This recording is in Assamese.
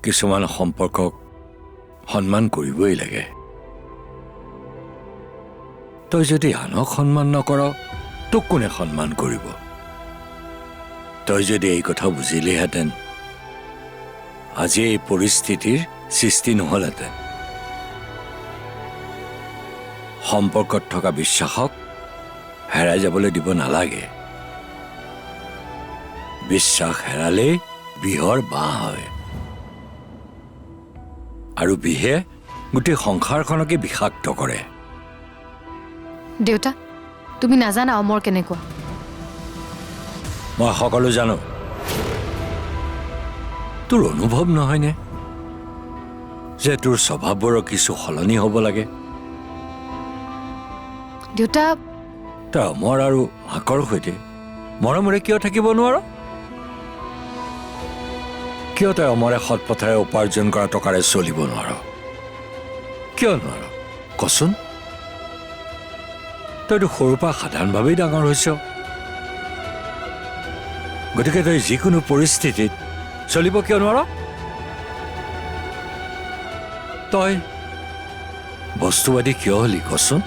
কিছুমান সম্পৰ্কক সন্মান কৰিবই লাগে তই যদি আনক সন্মান নকৰ তোক কোনে সন্মান কৰিব তই যদি এই কথা বুজিলিহেঁতেন আজি এই পৰিস্থিতিৰ সৃষ্টি নহলহেঁতেন সম্পৰ্কত থকা বিশ্বাসক হেৰাই যাবলৈ দিব নালাগে বিশ্বাস হেৰালে বিহৰ বাঁহ হয় আৰু বিহে গোটেই সংসাৰখনকে বিষাক্ত কৰে দেউতা তুমি নাজানা অমৰ কেনেকুৱা মই সকলো জানো তোৰ অনুভৱ নহয়নে যে তোৰ স্বভাৱবোৰৰ কিছু সলনি হ'ব লাগে দেউতা তই অমৰ আৰু মাকৰ সৈতে মৰমৰে কিয় থাকিব নোৱাৰ কিয় তই অমৰে সৎ পথেৰে উপাৰ্জন কৰা টকাৰে চলিব নোৱাৰ কিয় নোৱাৰ কচোন তইতো সৰুৰ পৰা সাধাৰণভাৱেই ডাঙৰ হৈছ গতিকে তই যিকোনো পৰিস্থিতিত চলিব কিয় নোৱাৰ তই বস্তুবাদী কিয় হলি কচোন